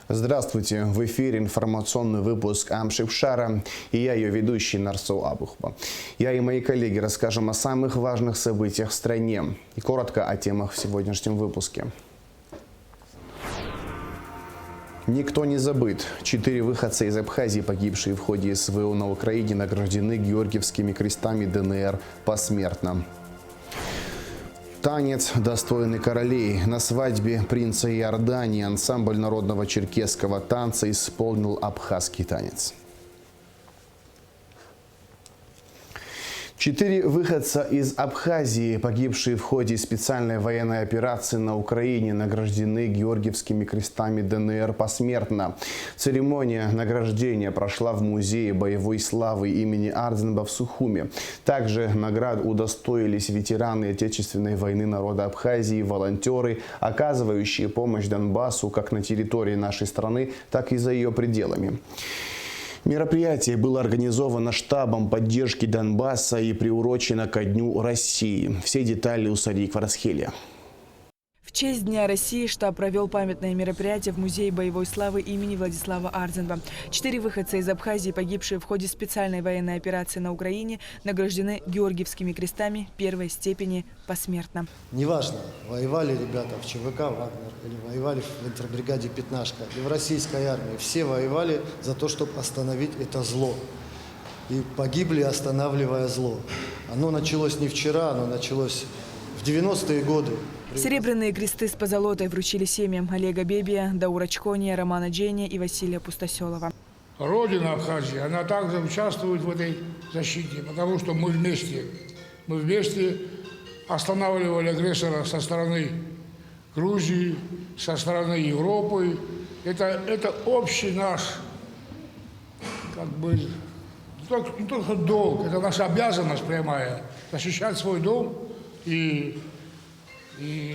Здравствуйте! В эфире информационный выпуск Амшипшара, и я ее ведущий Нарсу Абухба. Я и мои коллеги расскажем о самых важных событиях в стране и коротко о темах в сегодняшнем выпуске. Никто не забыт. 4 выходца из Абхазии, погибшие в ходе СВО на Украине, награждены Георгиевскими крестами ДНР посмертно. Танец, достойный королей. На свадьбе принца Иордании ансамбль народного черкесского танца исполнил абхазский танец. 4 выходца из Абхазии, погибшие в ходе специальной военной операции на Украине, награждены Георгиевскими крестами ДНР посмертно. Церемония награждения прошла в Музее боевой славы имени Ардзенба в Сухуме. Также наград удостоились ветераны Отечественной войны народа Абхазии, волонтеры, оказывающие помощь Донбассу как на территории нашей страны, так и за ее пределами. Мероприятие было организовано штабом поддержки Донбасса и приурочено ко Дню России. Все детали у Сарии Кварасхелия. В честь Дня России штаб провел памятное мероприятие в Музее боевой славы имени Владислава Ардзенба. 4 выходца из Абхазии, погибшие в ходе специальной военной операции на Украине, награждены Георгиевскими крестами первой степени посмертно. Неважно, воевали ребята в ЧВК «Вагнер» или воевали в интербригаде «Пятнашка» и в российской армии. Все воевали за то, чтобы остановить это зло. И погибли, останавливая зло. Оно началось не вчера, оно началось в 90-е годы. Серебряные кресты с позолотой вручили семьям Олега Бебия, Даура Чкония, Романа Джения и Василия Пустоселова. Родина Абхазии, она также участвует в этой защите, потому что мы вместе останавливали агрессора со стороны Грузии, со стороны Европы. Это общий наш, не только долг, это наша обязанность прямая, защищать свой дом и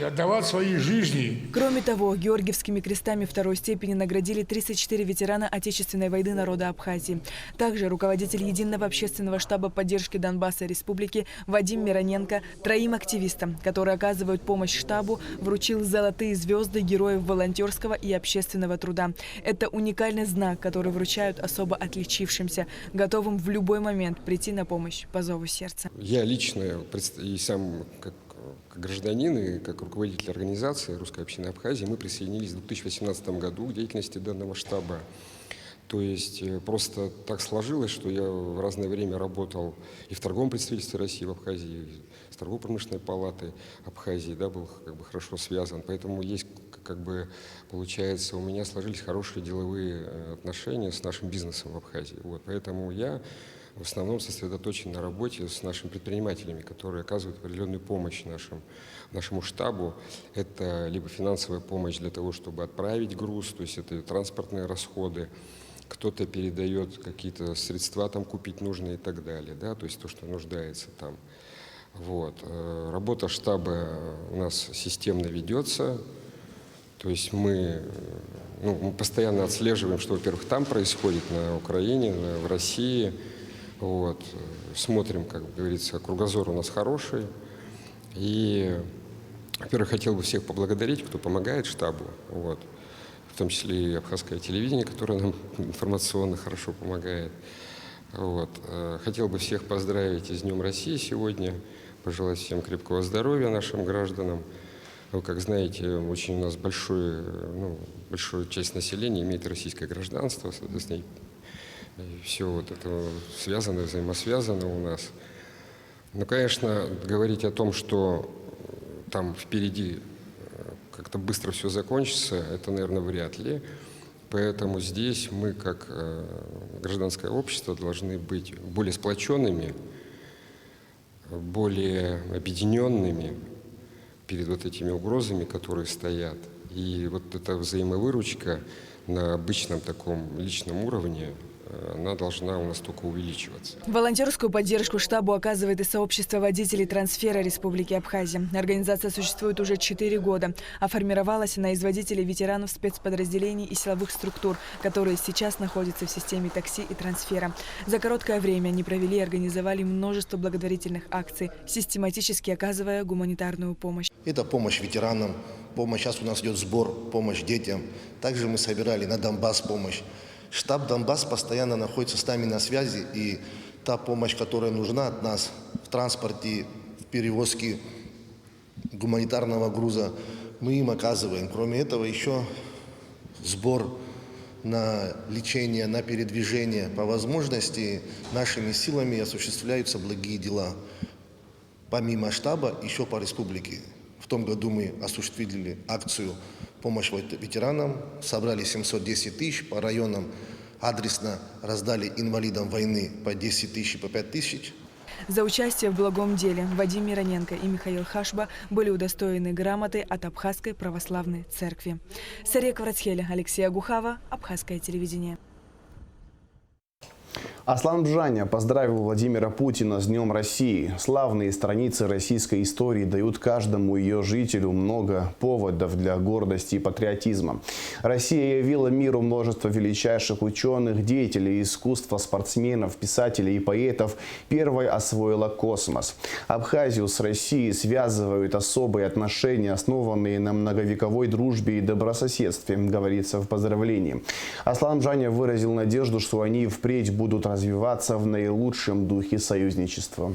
отдавать свои жизни. Кроме того, Георгиевскими крестами второй степени наградили 34 ветерана Отечественной войны народа Абхазии. Также руководитель Единого общественного штаба поддержки Донбасса и Республики Вадим Мироненко 3 активистам, которые оказывают помощь штабу, вручил золотые звезды героев волонтерского и общественного труда. Это уникальный знак, который вручают особо отличившимся, готовым в любой момент прийти на помощь по зову сердца. Я лично и сам как гражданин и как руководитель организации Русской общины Абхазии, мы присоединились в 2018 году к деятельности данного штаба. То есть просто так сложилось, что я в разное время работал и в торговом представительстве России в Абхазии, и с торгово-промышленной палатой Абхазии, да, был хорошо связан. Поэтому есть, получается, у меня сложились хорошие деловые отношения с нашим бизнесом в Абхазии. Вот, поэтому я в основном сосредоточен на работе с нашими предпринимателями, которые оказывают определенную помощь нашему штабу. Это либо финансовая помощь для того, чтобы отправить груз, то есть это транспортные расходы, кто-то передает какие-то средства там купить нужные и так далее, да, то есть то, что нуждается там. Вот. Работа штаба у нас системно ведется, то есть мы постоянно отслеживаем, что, во-первых, там происходит на Украине, в России. Вот. Смотрим, как говорится, кругозор у нас хороший. И, во-первых, хотел бы всех поблагодарить, кто помогает штабу, вот. В том числе и абхазское телевидение, которое нам информационно хорошо помогает. Вот. Хотел бы всех поздравить с Днем России сегодня, пожелать всем крепкого здоровья нашим гражданам. Вы, как знаете, очень у нас большая часть населения имеет российское гражданство, соответственно, и все вот это связано, взаимосвязано у нас. Но, конечно, говорить о том, что там впереди как-то быстро все закончится, это, наверное, вряд ли. Поэтому здесь мы, как гражданское общество, должны быть более сплоченными, более объединенными перед вот этими угрозами, которые стоят. И вот эта взаимовыручка на обычном таком личном уровне, она должна у нас только увеличиваться. Волонтерскую поддержку штабу оказывает и сообщество водителей трансфера Республики Абхазия. Организация существует уже 4 года, а формировалась она из водителей ветеранов спецподразделений и силовых структур, которые сейчас находятся в системе такси и трансфера. За короткое время они провели и организовали множество благотворительных акций, систематически оказывая гуманитарную помощь. Это помощь ветеранам, помощь, сейчас у нас идет сбор, помощь детям. Также мы собирали на Донбасс помощь. Штаб Донбасс постоянно находится с нами на связи, и та помощь, которая нужна от нас в транспорте, в перевозке гуманитарного груза, мы им оказываем. Кроме этого, еще сбор на лечение, на передвижение. По возможности нашими силами осуществляются благие дела. Помимо штаба, еще по республике. В том году мы осуществили акцию «Помощь ветеранам», собрали 710 тысяч, по районам адресно раздали инвалидам войны по 10 тысяч и по 5 тысяч. За участие в благом деле Вадим Мироненко и Михаил Хашба были удостоены грамоты от Абхазской православной церкви. Сария Кварцхеля, Алексей Агухава, Абхазское телевидение. Аслан Бжаня поздравил Владимира Путина с Днем России. Славные страницы российской истории дают каждому ее жителю много поводов для гордости и патриотизма. Россия явила миру множество величайших ученых, деятелей искусства, спортсменов, писателей и поэтов. Первой освоила космос. Абхазию с Россией связывают особые отношения, основанные на многовековой дружбе и добрососедстве, говорится в поздравлении. Аслан Бжаня выразил надежду, что они впредь будут развиваться в наилучшем духе союзничества.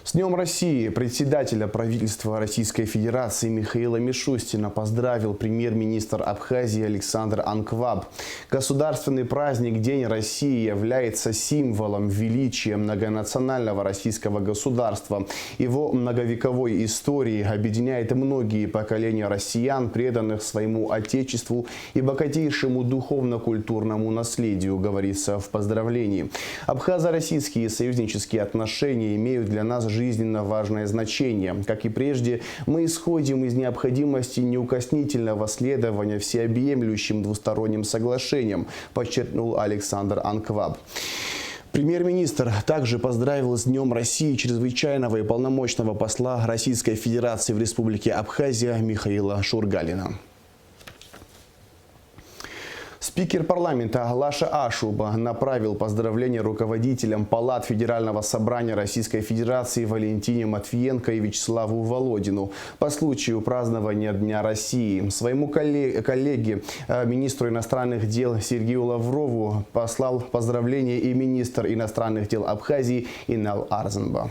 С Днем России председателя правительства Российской Федерации Михаила Мишустина поздравил премьер-министр Абхазии Александр Анкваб. Государственный праздник День России является символом величия многонационального российского государства. Его многовековой истории объединяет многие поколения россиян, преданных своему отечеству и богатейшему духовно-культурному наследию, говорится в поздравлении. Абхазо-российские союзнические отношения имеют для нас жизненно важное значение. Как и прежде, мы исходим из необходимости неукоснительного следования всеобъемлющим двусторонним соглашениям, подчеркнул Александр Анкваб. Премьер-министр также поздравил с Днем России чрезвычайного и полномочного посла Российской Федерации в Республике Абхазия Михаила Шургалина. Спикер парламента Лаша Ашуба направил поздравления руководителям палат Федерального собрания Российской Федерации Валентине Матвиенко и Вячеславу Володину по случаю празднования Дня России. Своему коллеге, министру иностранных дел Сергею Лаврову послал поздравления и министр иностранных дел Абхазии Инал Арзанба.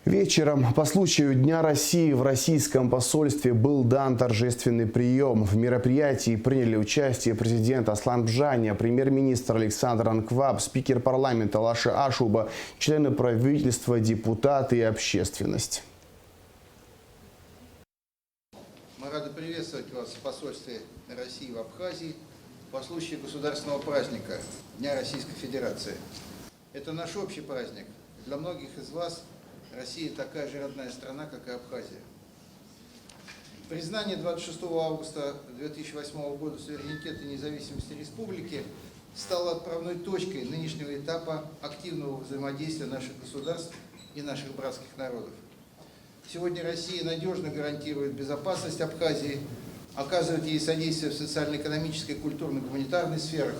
Вечером по случаю Дня России в российском посольстве был дан торжественный прием. В мероприятии приняли участие президент Аслан Бжаня, премьер-министр Александр Анкваб, спикер парламента Лаша Ашуба, члены правительства, депутаты и общественность. Мы рады приветствовать вас в посольстве России в Абхазии по случаю государственного праздника Дня Российской Федерации. Это наш общий праздник. Для многих из вас Россия такая же родная страна, как и Абхазия. Признание 26 августа 2008 года суверенитета и независимости республики стало отправной точкой нынешнего этапа активного взаимодействия наших государств и наших братских народов. Сегодня Россия надежно гарантирует безопасность Абхазии, оказывает ей содействие в социально-экономической, культурной, гуманитарной сферах,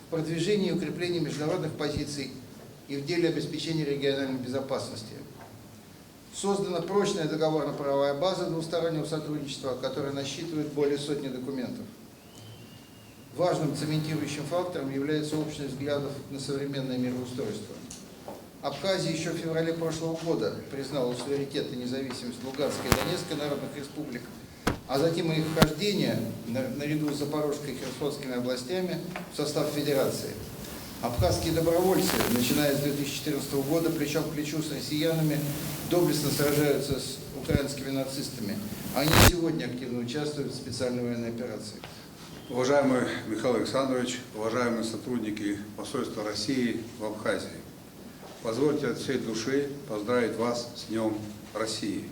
в продвижении и укреплении международных позиций и в деле обеспечения региональной безопасности. Создана прочная договорно-правовая база двустороннего сотрудничества, которая насчитывает более сотни документов. Важным цементирующим фактором является общность взглядов на современное мироустройство. Абхазия еще в феврале прошлого года признала суверенитет и независимость Луганской и Донецкой народных республик, а затем и их вхождение наряду с Запорожской и Херсонскими областями в состав Федерации. Абхазские добровольцы, начиная с 2014 года, плечом к плечу с россиянами, доблестно сражаются с украинскими нацистами. Они сегодня активно участвуют в специальной военной операции. Уважаемый Михаил Александрович, уважаемые сотрудники посольства России в Абхазии, позвольте от всей души поздравить вас с Днем России.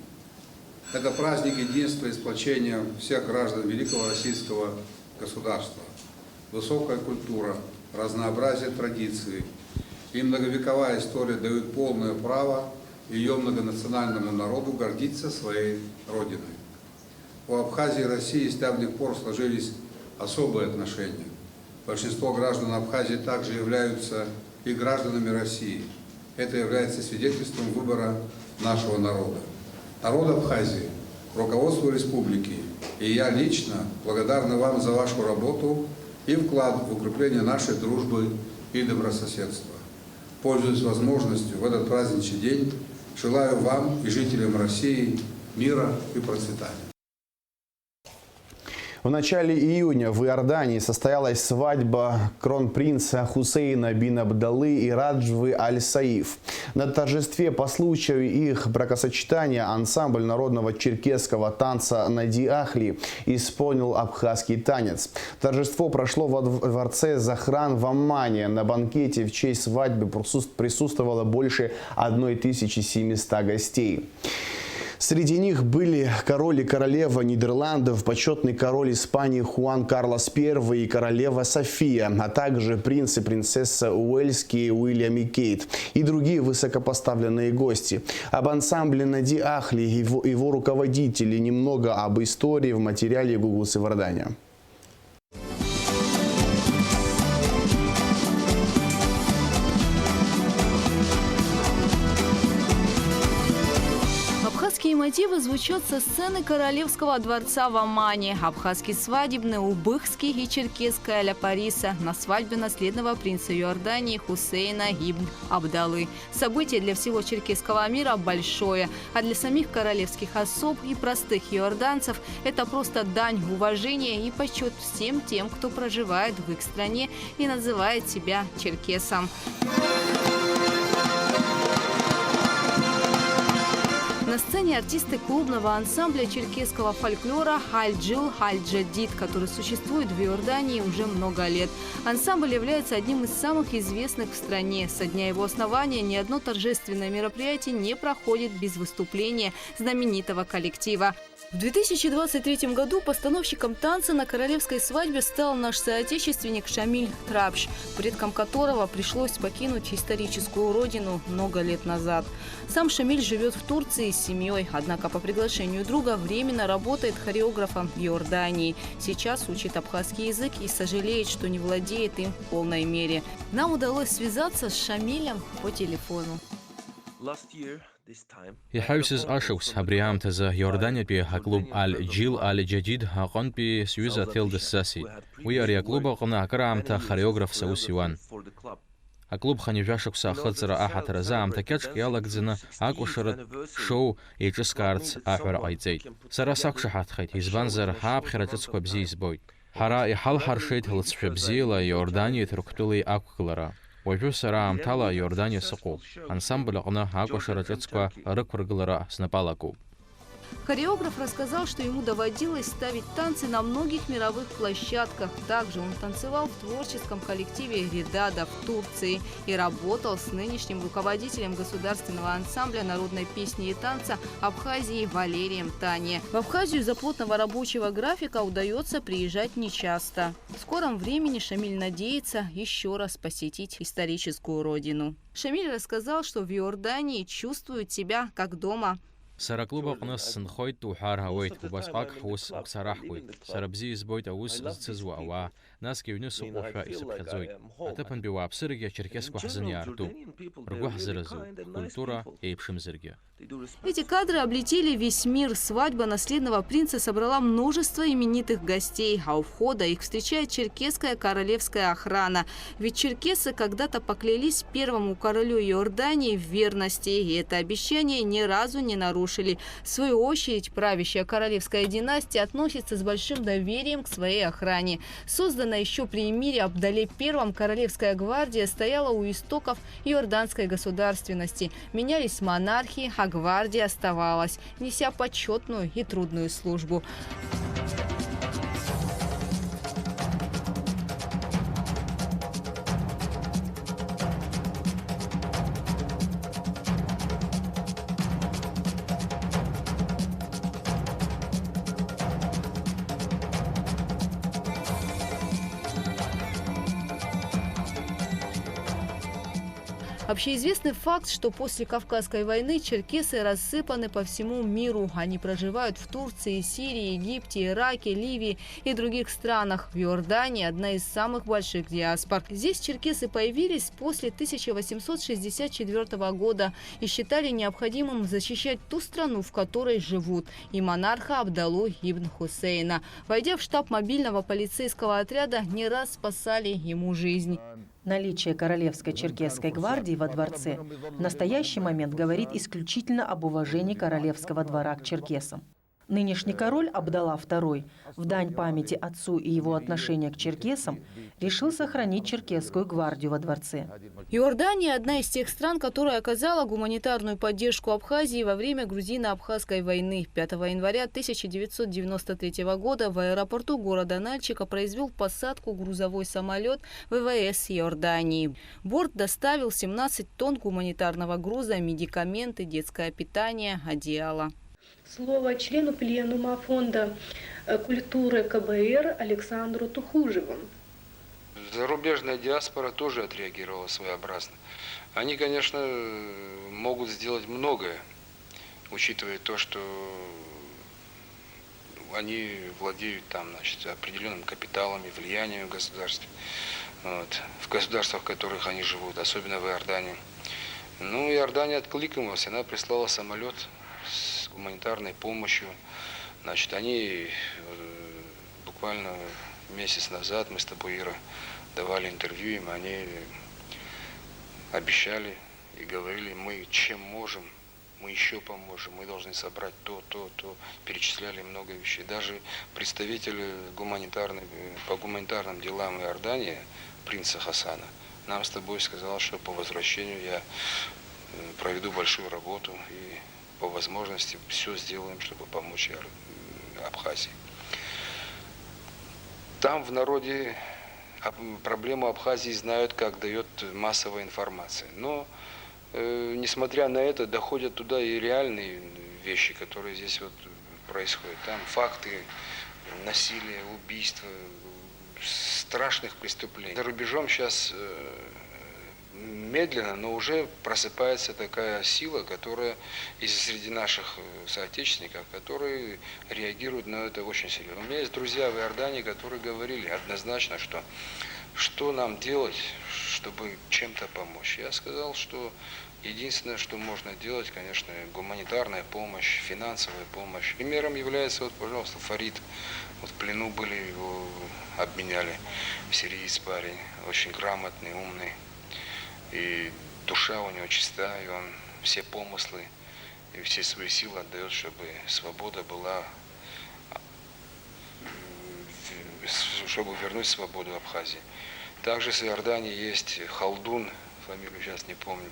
Это праздник единства и сплочения всех граждан великого российского государства. Высокая культура, разнообразие традиций и многовековая история дают полное право ее многонациональному народу гордиться своей родиной. У Абхазии и России с давних пор сложились особые отношения. Большинство граждан Абхазии также являются и гражданами России. Это является свидетельством выбора нашего народа. Народ Абхазии, руководству республики и я лично благодарны вам за вашу работу и вклад в укрепление нашей дружбы и добрососедства. Пользуясь возможностью в этот праздничный день, желаю вам и жителям России мира и процветания. В начале июня в Иордании состоялась свадьба кронпринца Хусейна бин Абдаллы и Раджвы Аль-Саиф. На торжестве по случаю их бракосочетания ансамбль народного черкесского танца «Нади Ахли» исполнил абхазский танец. Торжество прошло во дворце Захран в Аммане. На банкете в честь свадьбы присутствовало больше 1700 гостей. Среди них были король и королева Нидерландов, почетный король Испании Хуан Карлос I и королева София, а также принц и принцесса Уэльские Уильям и Кейт и другие высокопоставленные гости. Об ансамбле «Нади Ахли» и его руководителе немного об истории в материале Google Севардания. Абхазские мотивы звучат со сцены Королевского дворца в Аммане. Абхазский свадебный, убыхский и черкесская а-ля Париса на свадьбе наследного принца Иордании Хусейна ибн Абдаллы. Событие для всего черкесского мира большое, а для самих королевских особ и простых иорданцев это просто дань уважения и почет всем тем, кто проживает в их стране и называет себя черкесом. На сцене артисты клубного ансамбля черкесского фольклора «Аль-Джил Аль-Джадид», который существует в Иордании уже много лет. Ансамбль является одним из самых известных в стране. Со дня его основания ни одно торжественное мероприятие не проходит без выступления знаменитого коллектива. В 2023 году постановщиком танца на королевской свадьбе стал наш соотечественник Шамиль Трабш, предкам которого пришлось покинуть историческую родину много лет назад. Сам Шамиль живет в Турции с семьей, однако по приглашению друга временно работает хореографом в Иордании. Сейчас учит абхазский язык и сожалеет, что не владеет им в полной мере. Нам удалось связаться с Шамилем по телефону. Иҳаҩсыз ашықәс абри аамҭазы Иорданиатәи аклуб Аль-Џил Аль-Џадид аҟынтәи сҩыза Аҭел дысзасит. Уи ари аклуб аҟны акыраамҭа хореографс аус иуан. Аклуб ханҩажәа шықәса ахыҵра аҳаҭыр азы аамҭа кьаҿк иалагӡаны акәашаратә шоу еиҿыскаарц аҳәара ҟаиҵеит. Сара сақәшаҳаҭхеит, избанзар ҳааԥхьара ҿыцқәа бзиа избоит. Ҳара иҳалҳаршеит лыҵшәа бзиала Иорданиа ҭырқәтәылеи ақәгылара. Уажәы сара аамҭала Иордания сыҟоуп. Ансамбль аҟны акәашара ҿыцқәа рықәыргылара снапалакуп. Хореограф рассказал, что ему доводилось ставить танцы на многих мировых площадках. Также он танцевал в творческом коллективе «Редада» в Турции и работал с нынешним руководителем государственного ансамбля народной песни и танца Абхазии Валерием Тане. В Абхазию из-за плотного рабочего графика удается приезжать нечасто. В скором времени Шамиль надеется еще раз посетить историческую родину. Шамиль рассказал, что в Иордании чувствует себя как дома. Сара клуб аҟны сынхоит уҳәар ауеит, убасҟак ҳус ԥсараҳкуеит. Сара бзиа избоит аус зцызуа ауаа, насгьы аҩны сыҟоушәа исыԥхьаӡоит. Аҭыԥантәи ауааԥсырагьы ачеркесқәа ҳзын иаартуп. Ргәы ҳзыразуп, ҳкультура еиԥшымзаргьы. Эти кадры облетели весь мир. Свадьба наследного принца собрала множество именитых гостей, а у входа их встречает черкесская королевская охрана. Ведь черкесы когда-то поклялись первому королю Иордании в верности, и это обещание ни разу не нарушили. В свою очередь, правящая королевская династия относится с большим доверием к своей охране. Созданная еще при эмире Абдалле I, королевская гвардия стояла у истоков иорданской государственности. Менялись монархии, а гвардия оставалась, неся почетную и трудную службу. Общеизвестный факт, что после Кавказской войны черкесы рассыпаны по всему миру. Они проживают в Турции, Сирии, Египте, Ираке, Ливии и других странах. В Иордании одна из самых больших диаспор. Здесь черкесы появились после 1864 года и считали необходимым защищать ту страну, в которой живут, и монарха Абдаллу ибн Хусейна. Войдя в штаб мобильного полицейского отряда, не раз спасали ему жизнь. Наличие Королевской черкесской гвардии во дворце в настоящий момент говорит исключительно об уважении королевского двора к черкесам. Нынешний король Абдалла II в дань памяти отцу и его отношения к черкесам решил сохранить черкесскую гвардию во дворце. Иордания – одна из тех стран, которая оказала гуманитарную поддержку Абхазии во время грузино-абхазской войны. 5 января 1993 года в аэропорту города Нальчика произвел посадку грузовой самолет ВВС Иордании. Борт доставил 17 тонн гуманитарного груза, медикаменты, детское питание, одеяло. Слово члену пленума Фонда культуры КБР Александру Тухужеву. Зарубежная диаспора тоже отреагировала своеобразно. Они, конечно, могут сделать многое, учитывая то, что они владеют там, значит, определенным капиталом и влиянием в государстве, в государствах, в которых они живут, особенно в Иордании. Ну, Иордания откликнулась, она прислала самолет с гуманитарной помощью. Значит, они буквально месяц назад, мы с тобой, Ира, давали интервью им, они обещали и говорили, мы чем можем, мы еще поможем, мы должны собрать то. Перечисляли много вещей. Даже представители по гуманитарным делам Иордании, принца Хасана, нам с тобой сказал, что по возвращению я проведу большую работу и по возможности все сделаем, чтобы помочь Абхазии. Там в народе проблему Абхазии знают, как дает массовая информация. Но, несмотря на это, доходят туда и реальные вещи, которые здесь вот происходят. Там факты насилия, убийства, страшных преступлений. За рубежом сейчас медленно, но уже просыпается такая сила, которая среди наших соотечественников, которые реагируют на это очень серьезно. У меня есть друзья в Иордании, которые говорили однозначно, что нам делать, чтобы чем-то помочь. Я сказал, что единственное, что можно делать, конечно, гуманитарная помощь, финансовая помощь. Примером является, вот, пожалуйста, Фарид. Вот в плену были, его обменяли, сириец парень, очень грамотный, умный. И душа у него чиста, и он все помыслы и все свои силы отдает, чтобы свобода была, чтобы вернуть свободу Абхазии. Также с Иордании есть Халдун, фамилию сейчас не помню.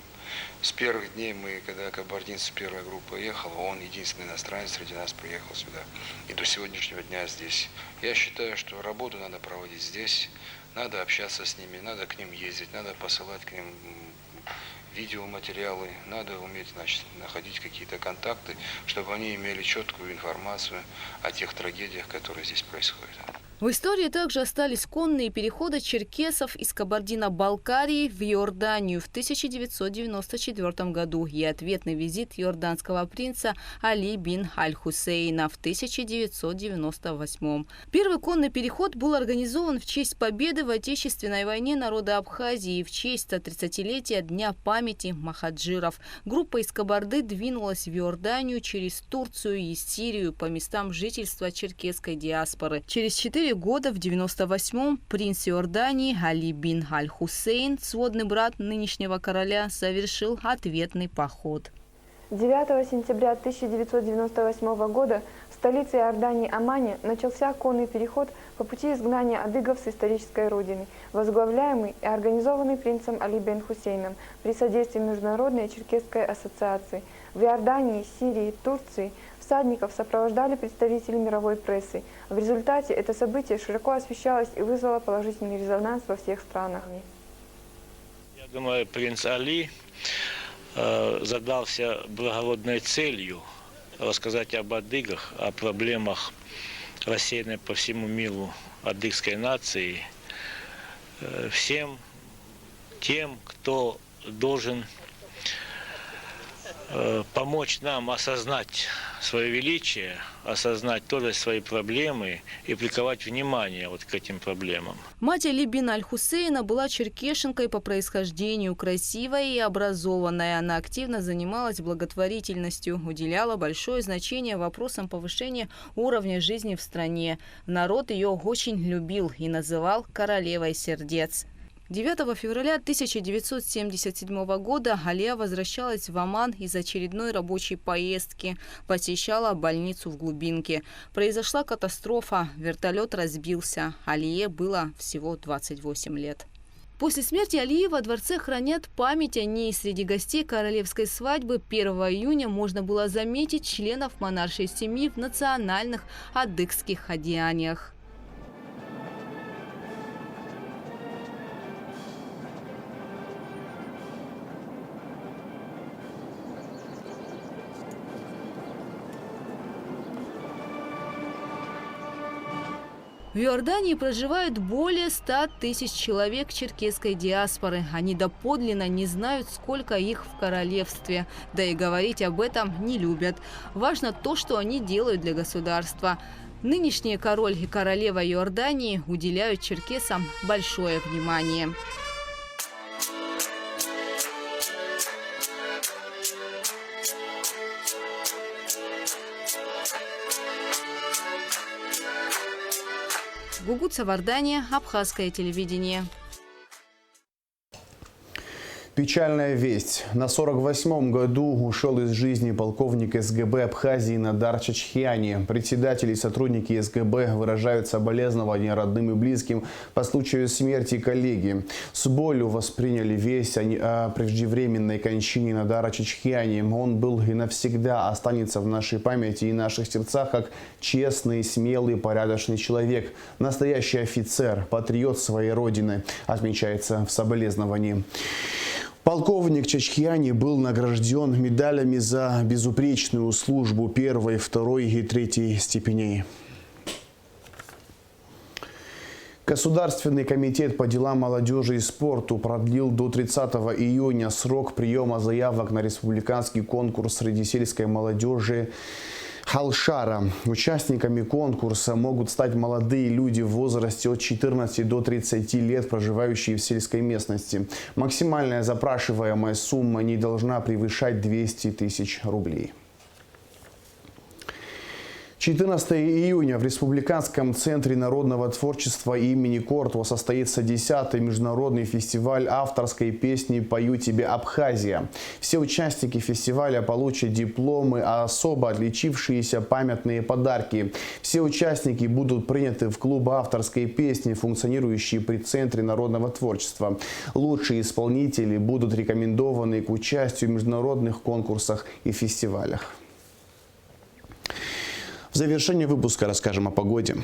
С первых дней мы, когда кабардинцы первая группа ехала, он единственный иностранец среди нас приехал сюда. И до сегодняшнего дня здесь. Я считаю, что работу надо проводить здесь. Надо общаться с ними, надо к ним ездить, надо посылать к ним видеоматериалы, надо уметь, значит, находить какие-то контакты, чтобы они имели четкую информацию о тех трагедиях, которые здесь происходят. В истории также остались конные переходы черкесов из Кабардино-Балкарии в Иорданию в 1994 году и ответный визит иорданского принца Али бин Аль-Хусейна в 1998. Первый конный переход был организован в честь победы в Отечественной войне народа Абхазии и в честь 130-летия Дня памяти махаджиров. Группа из Кабарды двинулась в Иорданию через Турцию и Сирию по местам жительства черкесской диаспоры. Через 4 года в 98-м принц Иордании Али бин Аль-Хусейн, сводный брат нынешнего короля, совершил ответный поход. 9 сентября 1998 года в столице Иордании Аммане начался конный переход по пути изгнания адыгов с исторической родины, возглавляемый и организованный принцем Али бин Хусейном при содействии Международной черкесской ассоциации. В Иордании, Сирии, Турции всадников сопровождали представители мировой прессы. В результате это событие широко освещалось и вызвало положительный резонанс во всех странах. Я думаю, принц Али задался благородной целью рассказать об адыгах, о проблемах рассеянной по всему миру адыгской нации, всем тем, кто должен помочь нам осознать свое величие, осознать тоже свои проблемы и приковать внимание вот к этим проблемам. Мать Али бин Аль-Хусейна была черкешенкой по происхождению, красивая и образованная. Она активно занималась благотворительностью, уделяла большое значение вопросам повышения уровня жизни в стране. Народ ее очень любил и называл королевой сердец. 9 февраля 1977 года Алия возвращалась в Оман из очередной рабочей поездки. Посещала больницу в Глубинке. Произошла катастрофа. Вертолет разбился. Алие было всего 28 лет. После смерти Алии во дворце хранят память о ней. Среди гостей королевской свадьбы 1 июня можно было заметить членов монаршей семьи в национальных адыгских одеяниях. В Иордании проживают более 100 тысяч человек черкесской диаспоры. Они доподлинно не знают, сколько их в королевстве. Да и говорить об этом не любят. Важно то, что они делают для государства. Нынешний король и королева Иордании уделяют черкесам большое внимание. Гугут Савардания, Абхазское телевидение. Печальная весть. На 48-м году ушел из жизни полковник СГБ Абхазии Надар Чачхиани. Председатели и сотрудники СГБ выражают соболезнования родным и близким по случаю смерти коллеги. С болью восприняли весть о преждевременной кончине Надара Чачхиани. Он был и навсегда останется в нашей памяти и наших сердцах как честный, смелый, порядочный человек. Настоящий офицер, патриот своей родины, отмечается в соболезновании. Полковник Чачхиани был награжден медалями за безупречную службу 1, 2 и 3 степеней. Государственный комитет по делам молодежи и спорту продлил до 30 июня срок приема заявок на республиканский конкурс среди сельской молодежи Халшара. Участниками конкурса могут стать молодые люди в возрасте от 14 до 30 лет, проживающие в сельской местности. Максимальная запрашиваемая сумма не должна превышать 200 тысяч рублей. 14 июня в Республиканском центре народного творчества имени Кортова состоится 10-й международный фестиваль авторской песни «Пою тебе, Абхазия». Все участники фестиваля получат дипломы, а особо отличившиеся памятные подарки. Все участники будут приняты в клуб авторской песни, функционирующий при Центре народного творчества. Лучшие исполнители будут рекомендованы к участию в международных конкурсах и фестивалях. В завершении выпуска расскажем о погоде.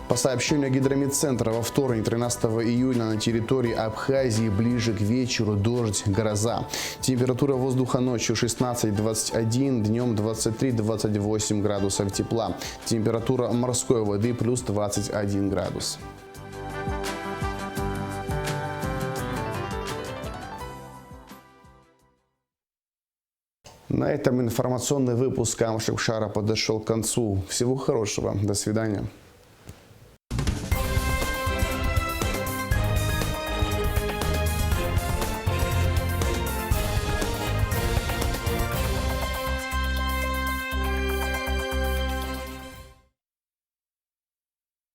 По сообщению Гидрометцентра, во вторник, 13 июня, на территории Абхазии ближе к вечеру дождь, гроза. Температура воздуха ночью 16-21, днем 23-28 градусов тепла. Температура морской воды плюс 21 градус. На этом информационный выпуск Амшикшара подошел к концу. Всего хорошего. До свидания.